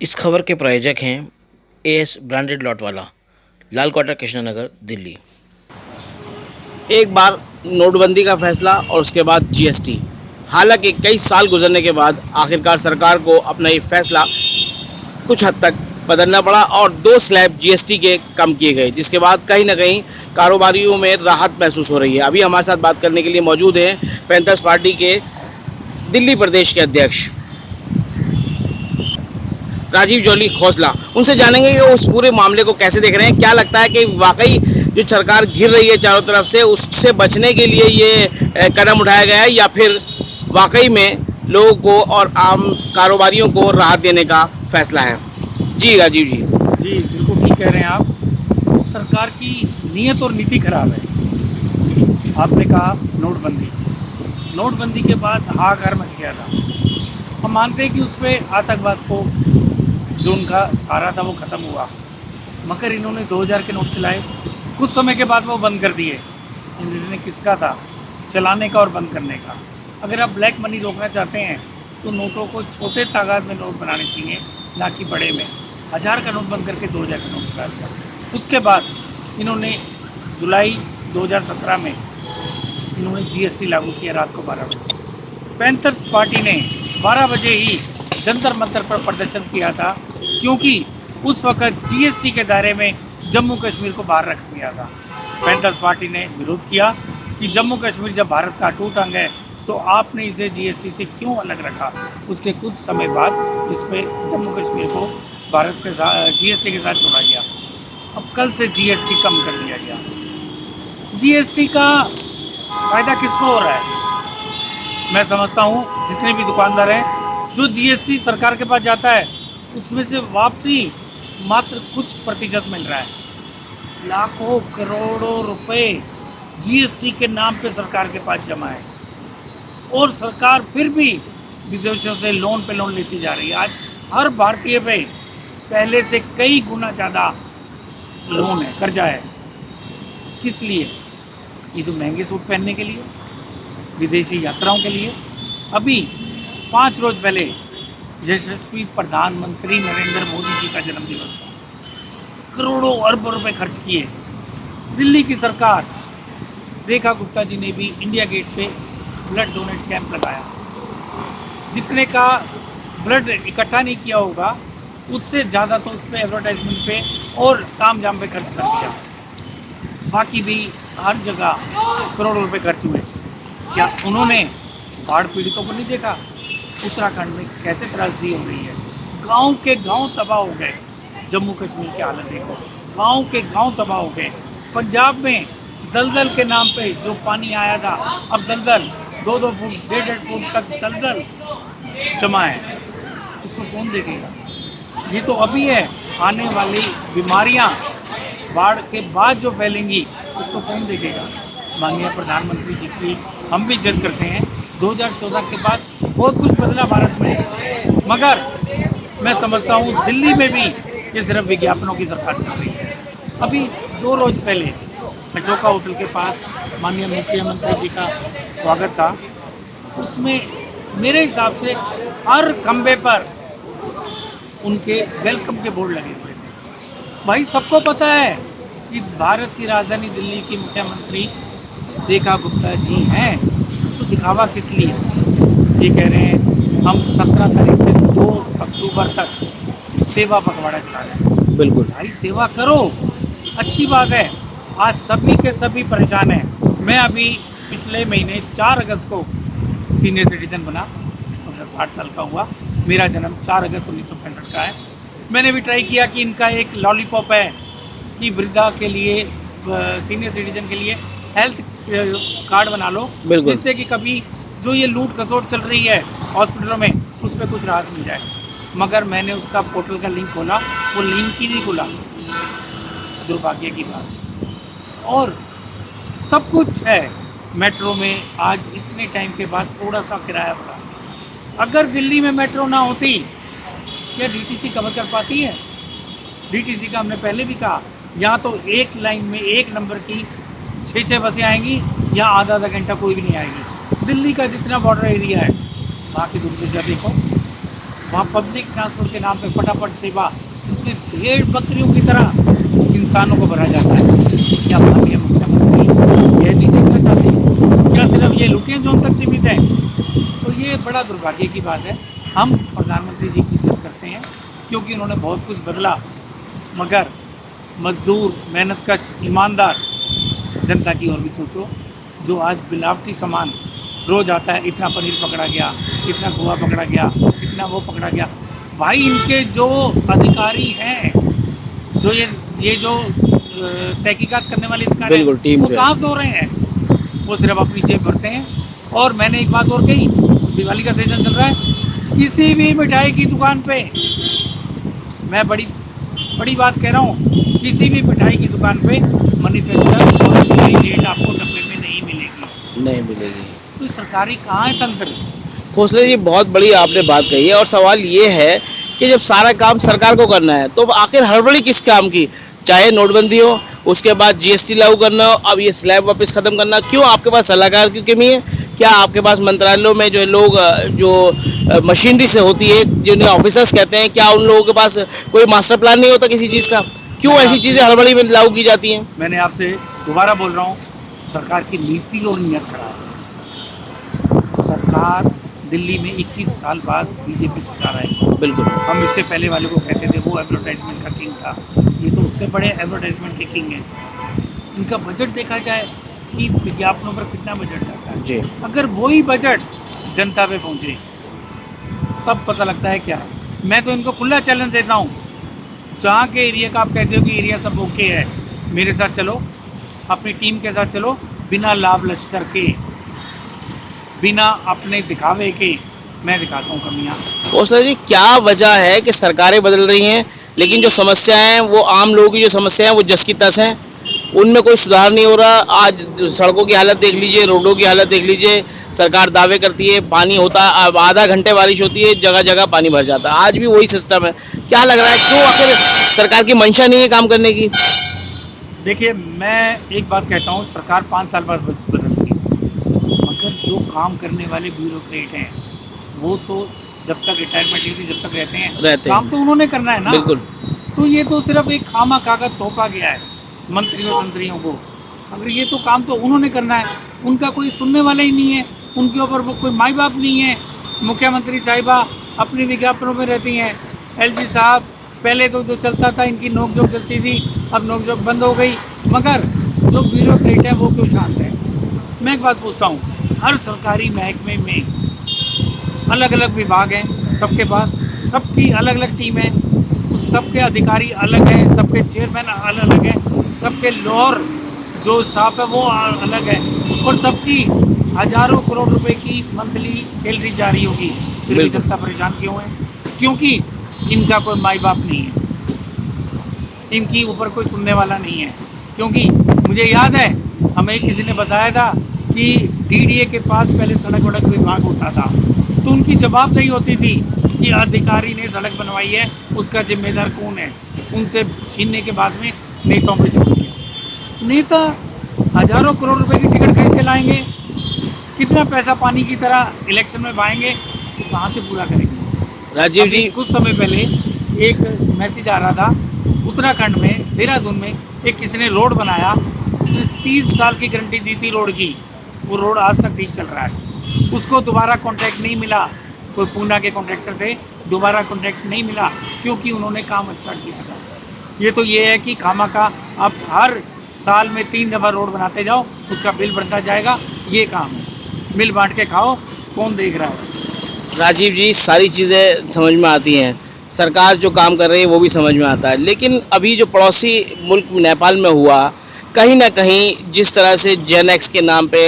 इस खबर के प्रायोजक हैं एएस ब्रांडेड लॉट वाला, लाल क्वार्टर, कृष्णनगर, दिल्ली। एक बार नोटबंदी का फैसला और उसके बाद जीएसटी। हालांकि कई साल गुजरने के बाद आखिरकार सरकार को अपना ये फैसला कुछ हद तक बदलना पड़ा और 2 स्लैब जीएसटी के कम किए गए, जिसके बाद कहीं ना कहीं कारोबारियों में राहत महसूस हो रही है। अभी हमारे साथ बात करने के लिए मौजूद हैं पैंथर्स पार्टी के दिल्ली प्रदेश के अध्यक्ष राजीव जौली खोसला। उनसे जानेंगे कि उस पूरे मामले को कैसे देख रहे हैं। क्या लगता है कि वाकई जो सरकार घिर रही है चारों तरफ से, उससे बचने के लिए ये कदम उठाया गया है, या फिर वाकई में लोगों को और आम कारोबारियों को राहत देने का फैसला है। जी राजीव जी। जी बिल्कुल ठीक कह रहे हैं आप। सरकार की नीयत और नीति खराब है। आपने कहा नोटबंदी के बाद हाहाकार मच गया था। हम मानते हैं कि उस पर आतंकवाद को जो उनका सहारा था वो ख़त्म हुआ, मगर इन्होंने 2000 के नोट चलाए, कुछ समय के बाद वो बंद कर दिए। निर्णय किसका था? चलाने का और बंद करने का। अगर आप ब्लैक मनी रोकना चाहते हैं तो नोटों को छोटे तादाद में नोट बनाने चाहिए, ना कि बड़े में। 1000 का नोट बंद करके 2000 का नोट चला दिया। उसके बाद इन्होंने जुलाई 2017 में इन्होंने जीएसटी लागू किया रात को 12 बजे। पैंथर्स पार्टी ने 12 बजे ही जंतर मंतर पर प्रदर्शन किया था, क्योंकि उस वक्त जीएसटी के दायरे में जम्मू कश्मीर को बाहर रख दिया था। पैंथर्स पार्टी ने विरोध किया कि जम्मू कश्मीर जब भारत का अटूट अंग है तो आपने इसे जीएसटी से क्यों अलग रखा। उसके कुछ समय बाद इस पे जम्मू कश्मीर को भारत के साथ जीएसटी के साथ जोड़ा गया। अब कल से जीएसटी कम कर दिया गया। जीएसटी का फायदा किसको हो रहा है? मैं समझता हूँ जितने भी दुकानदार हैं, जो जीएसटी सरकार के पास जाता है उसमें से वापसी मात्र कुछ प्रतिशत मिल रहा है। लाखों करोड़ों रुपए जीएसटी के नाम पे सरकार के पास जमा है, और सरकार फिर भी विदेशों से लोन पे लोन लेती जा रही है। आज हर भारतीय पे पहले से कई गुना ज़्यादा लोन है, कर्जा है। किस लिए? ये जो महंगे सूट पहनने के लिए, विदेशी यात्राओं के लिए। अभी 5 रोज पहले यशस्वी प्रधानमंत्री नरेंद्र मोदी जी का जन्मदिवस था। करोड़ों अरबों रुपए खर्च किए। दिल्ली की सरकार, रेखा गुप्ता जी ने भी इंडिया गेट पे ब्लड डोनेट कैंप लगाया। जितने का ब्लड इकट्ठा नहीं किया होगा उससे ज़्यादा तो उस पर एडवर्टाइजमेंट पे और ताम झाम पे खर्च कर दिया। बाकी भी हर जगह करोड़ों रुपए खर्च हुए। क्या उन्होंने बाढ़ पीड़ितों को नहीं देखा? उत्तराखंड में कैसे त्रासदी हो रही है। गांव के गांव तबाह हो गए। जम्मू कश्मीर की हालत देखो, गांव के गांव तबाह हो गए। पंजाब में दलदल के नाम पे जो पानी आया था, अब दलदल 2-2 फुट 1.5 फुट तक दलदल जमा है। इसको कौन देखेगा? ये तो अभी है। आने वाली बीमारियां बाढ़ के बाद जो फैलेंगी उसको कौन देखेगा? माननीय प्रधानमंत्री जी की हम भी इज्जत करते हैं। 2014 के बाद बहुत कुछ बदला भारत में, मगर मैं समझता हूँ दिल्ली में भी ये सिर्फ विज्ञापनों की सरकार चल रही है। अभी 2 रोज पहले अशोका होटल के पास माननीय मुख्यमंत्री जी का स्वागत था। उसमें मेरे हिसाब से हर खंबे पर उनके वेलकम के बोर्ड लगे हुए थे। भाई सबको पता है कि भारत की राजधानी दिल्ली की मुख्यमंत्री रेखा गुप्ता जी हैं, तो दिखावा किस लिए? ये कह रहे हैं हम 17 तारीख से 2 अक्टूबर तक सेवा पखवाड़ा चला रहे हैं। बिल्कुल भाई सेवा करो, अच्छी बात है। आज सभी के सभी परेशान हैं। मैं अभी पिछले महीने 4 अगस्त को सीनियर सिटीजन बना, मतलब 60 साल का हुआ। मेरा जन्म 4 अगस्त 1965 का है। मैंने भी ट्राई किया कि इनका एक लॉलीपॉप है कि वृद्धा के लिए, सीनियर सिटीजन के लिए हेल्थ कार्ड बना लो, जिससे कि कभी जो ये लूट खसोट चल रही है हॉस्पिटलों में उस पर कुछ राहत मिल जाए। मगर मैंने उसका पोर्टल का लिंक खोला, वो लिंक ही नहीं खुला। दुर्भाग्य की बात। और सब कुछ है मेट्रो में। आज इतने टाइम के बाद थोड़ा सा किराया बढ़ा। अगर दिल्ली में मेट्रो ना होती, क्या डीटीसी कवर कर पाती है? डीटीसी का हमने पहले भी कहा, यहाँ तो एक लाइन में एक नंबर की 6-6 बसें आएंगी, यहाँ आधा घंटा कोई भी नहीं आएगी। दिल्ली का जितना बॉर्डर एरिया है, वहाँ की दूसरी जगह देखो, वहाँ पब्लिक ट्रांसपोर्ट के नाम पे फटाफट सेवा, जिसमें भेड़ बकरियों की तरह इंसानों को भरा जाता है। क्या माननीय मुख्यमंत्री यह नहीं देखना चाहते? क्या सिर्फ ये लुटिया जोन तक सीमित है? तो ये बड़ा दुर्भाग्य की बात है। हम प्रधानमंत्री जी की इज्जत करते हैं क्योंकि उन्होंने बहुत कुछ बदला, मगर मजदूर, मेहनतकश, ईमानदार जनता की ओर भी सोचो। जो आज मिलावटी सामान रोज आता है, इतना पनीर पकड़ा गया, इतना खोआ पकड़ा गया, इतना वो पकड़ा गया। भाई इनके जो अधिकारी हैं, जो ये जो तहकीकात करने वाले अधिकारी बिल्कुल, हैं, टीम वो जो है। कहाँ सो रहे हैं? वो सिर्फ अपनी जेब भरते हैं। और मैंने एक बात और कही, दिवाली का सीजन चल रहा है, किसी भी मिठाई की दुकान पे, मैं बड़ी बड़ी बात कह रहा हूँ, किसी भी मिठाई की दुकान पे मैन्युफैक्चर और एक्सपायरी डेट आपको डब्बे में नहीं मिलेगी। नहीं मिलेगी। तो सरकारी कहाँ है तंत्र? खोसले जी, बहुत बड़ी आपने बात कही है और सवाल ये है कि जब सारा काम सरकार को करना है तो आखिर हड़बड़ी किस काम की? चाहे नोटबंदी हो, उसके बाद जीएसटी लागू करना हो, अब ये स्लैब वापस खत्म करना, क्यों आपके पास सलाहकार की कमी है? क्या आपके पास मंत्रालयों में जो लोग जो मशीनरी से होती है, जिन्हें ऑफिसर्स कहते हैं, क्या उन लोगों के पास कोई मास्टर प्लान नहीं होता किसी चीज़ का? क्यों मैंने ऐसी आपसे- चीज़ें हड़बड़ी में लागू की जाती हैं? मैंने आपसे दोबारा बोल रहा हूँ, सरकार की नीति और नियत खराब है। सरकार दिल्ली में 21 साल बाद बीजेपी सरकार आई। बिल्कुल। हम इससे पहले वाले को कहते थे वो एडवर्टाइजमेंट का किंग था, ये तो उससे बड़े एडवर्टाइजमेंट के किंग हैं। इनका बजट देखा जाए कि विज्ञापनों पर कितना बजट जाता है, जी। अगर वही बजट जनता पे पहुंचे तब पता लगता है क्या है। मैं तो इनको खुला चैलेंज देता हूँ, जहाँ के एरिया का आप कहते हो कि एरिया सब ओके है, मेरे साथ चलो, अपनी टीम के साथ चलो, बिना लाभ लश्कर के, बिना अपने दिखावे के मैं दिखाता हूँ कमियाँ। खोसला जी, क्या वजह है कि सरकारें बदल रही हैं लेकिन जो समस्याएं हैं, वो आम लोगों की जो समस्याएं हैं वो जस की तस हैं, उनमें कोई सुधार नहीं हो रहा? आज सड़कों की हालत देख लीजिए, रोडों की हालत देख लीजिए। सरकार दावे करती है पानी होता है, अब आधा घंटे बारिश होती है, जगह जगह पानी भर जाता है, आज भी वही सिस्टम है। क्या लग रहा है, क्यों आखिर सरकार की मंशा नहीं है काम करने की? देखिए, मैं एक बात कहता हूँ, सरकार 5 साल बाद बदलती है, मगर जो काम करने वाले ब्यूरोक्रेट हैं वो तो जब तक रिटायरमेंट नहीं थी जब तक रहते हैं, काम तो उन्होंने करना है ना। बिल्कुल। तो ये तो सिर्फ एक खामा कागज थोपा गया है मंत्रियों संत्रियों को, अगर ये तो काम तो उन्होंने करना है, उनका कोई सुनने वाला ही नहीं है, उनके ऊपर वो कोई माई बाप नहीं है। मुख्यमंत्री साहिबा अपनी विज्ञापनों में रहती हैं, एलजी साहब पहले तो जो चलता था इनकी नोकझोंक चलती थी, अब नोकझोंक बंद हो गई, मगर जो ब्यूरोक्रेट है वो क्यों शांत है? मैं एक बात पूछता हूँ, हर सरकारी महकमे में अलग अलग विभाग हैं, सबके पास सबकी अलग अलग टीम है, सबके अधिकारी अलग हैं, सबके चेयरमैन अलग अलग हैं, सबके लोअर जो स्टाफ है वो अलग है, और सबकी हजारों करोड़ रुपए की मंथली सैलरी जारी होगी, फिर भी बिल्कुल। जनता परेशान क्यों है? क्योंकि इनका कोई माई बाप नहीं है, इनकी ऊपर कोई सुनने वाला नहीं है। क्योंकि मुझे याद है, हमें किसी ने बताया था कि डीडीए के पास पहले सड़क वड़क विभाग होता था, तो उनकी जवाबदेही होती थी कि अधिकारी ने सड़क बनवाई है, उसका जिम्मेदार कौन है। उनसे छीनने के बाद में नेताओं पे छोड़ दिया। नेता हजारों करोड़ रुपए की टिकट खरीद के लाएंगे, कितना पैसा पानी की तरह इलेक्शन में बहाएंगे, तो कहाँ से पूरा करेंगे? राजीव अभी जी, कुछ समय पहले एक मैसेज आ रहा था, उत्तराखंड में देहरादून में एक किसी ने रोड बनाया, उसने 30 साल की गारंटी दी थी रोड की, वो रोड आज तक ठीक चल रहा है, उसको दोबारा कॉन्ट्रैक्ट नहीं मिला। कोई पूना के कॉन्ट्रैक्टर थे, दोबारा कॉन्ट्रैक्ट नहीं मिला क्योंकि उन्होंने काम अच्छा किया था। ये तो ये है कि खामा का आप हर साल में 3 दफ़ा रोड बनाते जाओ, उसका बिल बढ़ता जाएगा, ये काम है। मिल बांट के खाओ, कौन देख रहा है? राजीव जी, सारी चीज़ें समझ में आती हैं, सरकार जो काम कर रही है वो भी समझ में आता है, लेकिन अभी जो पड़ोसी मुल्क नेपाल में हुआ, कहीं ना कहीं जिस तरह से जेन एक्स के नाम पे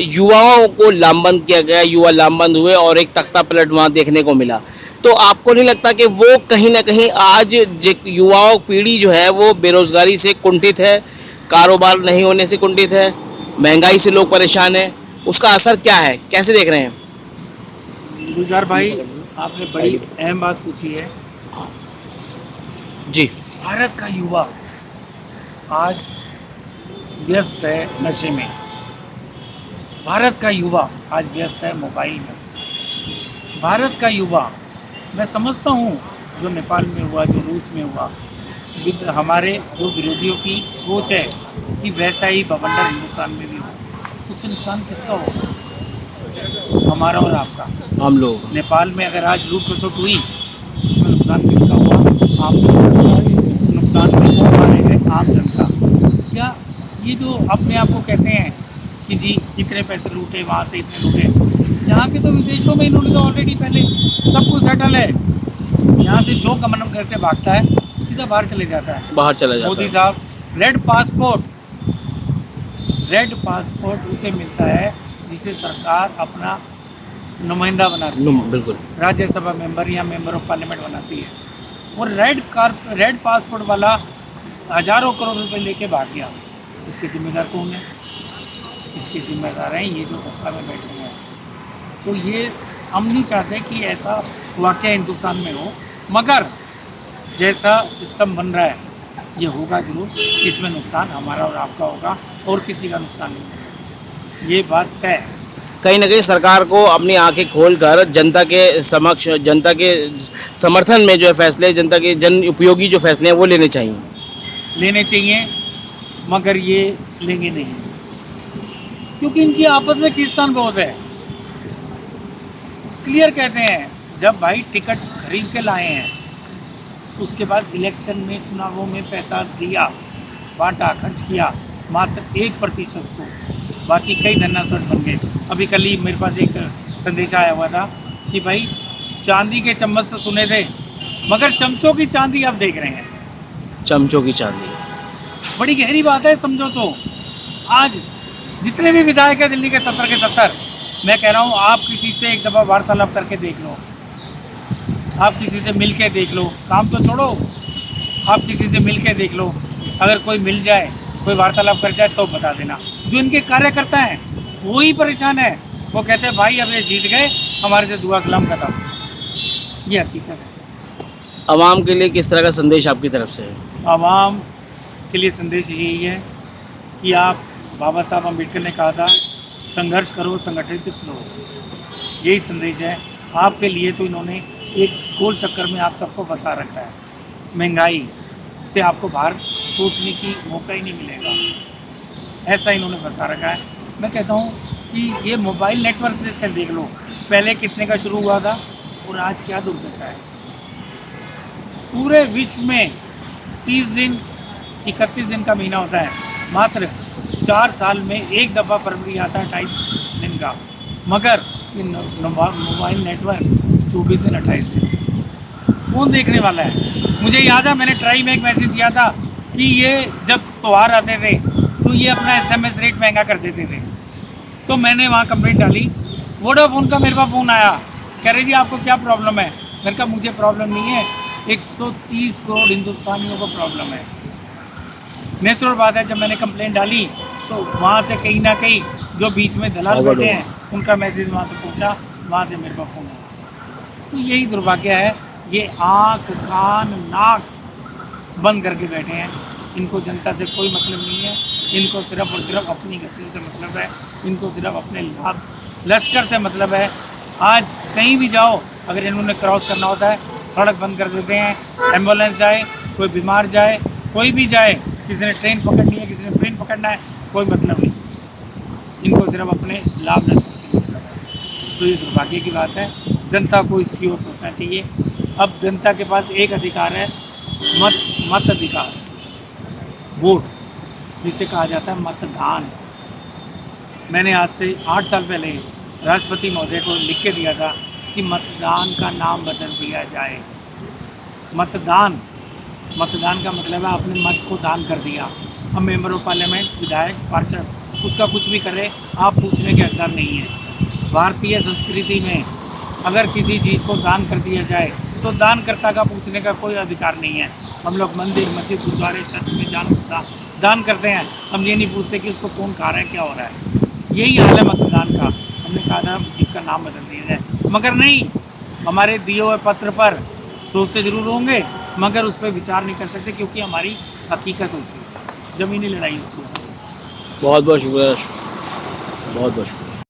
युवाओं को लामबंद किया गया, युवा लामबंद हुए और एक तख्ता पलट वहाँ देखने को मिला, तो आपको नहीं लगता कि वो कहीं ना कहीं आज युवाओं पीढ़ी जो है वो बेरोजगारी से कुंठित है, कारोबार नहीं होने से कुंठित है, महंगाई से लोग परेशान हैं, उसका असर क्या है, कैसे देख रहे हैं? गुलजार भाई, आपने बड़ी अहम बात पूछी है। जी। भारत का युवा आज व्यस्त है नशे में, भारत का युवा आज व्यस्त है मोबाइल में, भारत का युवा मैं समझता हूँ जो नेपाल में हुआ, जो रूस में हुआ, हमारे जो विरोधियों की सोच है कि वैसा ही बवंडर हिंदुस्तान में भी हो, उससे नुकसान किसका होगा? हमारा और आपका। हम लोग नेपाल में अगर आज लूट खसोट हुई, उसमें नुकसान किसका हुआ? आम जनता। नुकसान में कौन मारेगा? आम जनता। क्या ये जो अपने आप को कहते हैं कि जी इतने पैसे लूटे, वहाँ से इतने लूटे, यहाँ के तो विदेशों में इन्होंने तो ऑलरेडी पहले सब कुछ सेटल है। यहाँ से जो गमन करके भागता है सीधा बाहर चले जाता है। बाहर चला जाता मोदी है। साहब, रेड पासपोर्ट उसे मिलता है जिसे सरकार अपना नुमाइंदा बनाती है, बिल्कुल। राज्यसभा मेंबर या मेंबर ऑफ पार्लियामेंट बनाती है। और रेड पासपोर्ट वाला हजारों करोड़ रुपए लेके भाग गया। इसके जिम्मेदार कौन है? इसके जिम्मेदार हैं ये जो सत्ता में बैठे हैं। तो ये हम नहीं चाहते कि ऐसा वाकया हिंदुस्तान में हो, मगर जैसा सिस्टम बन रहा है ये होगा जरूर। इसमें नुकसान हमारा और आपका होगा और किसी का नुकसान नहीं होगा, ये बात तय है। कहीं ना कहीं सरकार को अपनी आंखें खोलकर जनता के समक्ष, जनता के समर्थन में जो है फैसले, जनता के जन उपयोगी जो फैसले हैं वो लेने चाहिए, मगर ये लेंगे नहीं, क्योंकि इनकी आपस में खींचतान बहुत है। क्लियर कहते हैं, जब भाई टिकट खरीद के लाए हैं, उसके बाद इलेक्शन में, चुनावों में पैसा दिया, बांटा, खर्च किया मात्र 1% को, बाकी कई धन्नासट बन गए। अभी कल ही मेरे पास एक संदेश आया हुआ था कि भाई चांदी के चम्मच से सुने थे, मगर चमचों की चांदी आप देख रहे हैं। चमचों की चांदी, बड़ी गहरी बात है, समझो तो। आज जितने भी विधायक है दिल्ली के 70 के 70, मैं कह रहा हूँ आप किसी से एक दफ़ा वार्तालाप करके देख लो, आप किसी से मिल के देख लो, काम तो छोड़ो, आप किसी से मिल के देख लो। अगर कोई मिल जाए, कोई वार्तालाप कर जाए तो बता देना। जो इनके कार्यकर्ता हैं वही परेशान है, वो कहते हैं भाई अब ये जीत गए, हमारे से दुआ सलाम खत्म। ये हकीकत है। आवाम के लिए किस तरह का संदेश आपकी तरफ से है? आवाम के लिए संदेश यही है कि आप, बाबा साहब अम्बेडकर ने कहा था संघर्ष करो, संगठित रहो, यही संदेश है। आपके लिए तो इन्होंने एक गोल चक्कर में आप सबको फंसा रखा है। महंगाई से आपको बाहर सोचने की मौका ही नहीं मिलेगा, ऐसा इन्होंने फंसा रखा है। मैं कहता हूँ कि ये मोबाइल नेटवर्क से देख लो, पहले कितने का शुरू हुआ था और आज क्या दुर्दशा है। पूरे विश्व में 30 दिन, 31 दिन का महीना होता है, मात्र 4 साल में एक दफ़ा फरवरी आता है 28 दिन का, मगर ये मोबाइल नेटवर्क 24 दिन 28 दिन। कौन देखने वाला है? मुझे याद है मैंने ट्राई में एक मैसेज दिया था कि ये जब त्यौहार आते थे तो ये अपना SMS रेट महंगा कर देते थे, तो मैंने वहाँ कंप्लेंट डाली। वोडाफोन का मेरे पास फ़ोन आया, कह रहे जी आपको क्या प्रॉब्लम है? मैंने कहा मुझे प्रॉब्लम नहीं है, 130 करोड़ हिंदुस्तानियों को प्रॉब्लम है। नेचुरल बात है, जब मैंने कंप्लेंट डाली तो वहाँ से कहीं ना कहीं जो बीच में दलाल बैठे हैं उनका मैसेज वहाँ से पहुँचा, वहाँ से मेरे पास फ़ोन आया। तो यही दुर्भाग्य है, ये आँख कान नाक बंद करके बैठे हैं। इनको जनता से कोई मतलब नहीं है, इनको सिर्फ और सिर्फ अपनी गति से मतलब है, इनको सिर्फ अपने लाभ लश्कर से मतलब है। आज कहीं भी जाओ, अगर इन्होंने क्रॉस करना होता है सड़क बंद कर देते हैं, एम्बुलेंस जाए, कोई बीमार जाए, कोई भी जाए, किसी ने ट्रेन पकड़नी है, किसी ने ट्रेन पकड़ना है, कोई मतलब नहीं, इनको सिर्फ अपने लाभ लश्कर से मतलब है। तो ये दुर्भाग्य की बात है, जनता को इसकी ओर सोचना चाहिए। अब जनता के पास एक अधिकार है, मत अधिकार, वोट, जिसे कहा जाता है मतदान। मैंने आज से 8 साल पहले राष्ट्रपति महोदय को लिख के दिया था कि मतदान का नाम बदल दिया जाए। मतदान का मतलब है आपने मत को दान कर दिया। हम मेंबर ऑफ पार्लियामेंट, विधायक, पार्षद, उसका कुछ भी करे, आप पूछने के हकदार नहीं है। भारतीय संस्कृति में अगर किसी चीज़ को दान कर दिया जाए तो दानकर्ता का पूछने का कोई अधिकार नहीं है। हम लोग मंदिर, मस्जिद, गुरुद्वारे, चर्च में दान करते हैं, हम ये नहीं पूछते कि उसको कौन खा रहा है, क्या हो रहा है। यही हाल है मतदान का। हमने कहा था इसका नाम बदल दिया जाए, मगर नहीं, हमारे दिए हुए पत्र पर सोचते जरूर होंगे, मगर उस पर विचार नहीं कर सकते, क्योंकि हमारी हकीकत होती है, ज़मीनी लड़ाई होती है। बहुत बहुत शुक्रिया, बहुत बहुत शुक्रिया।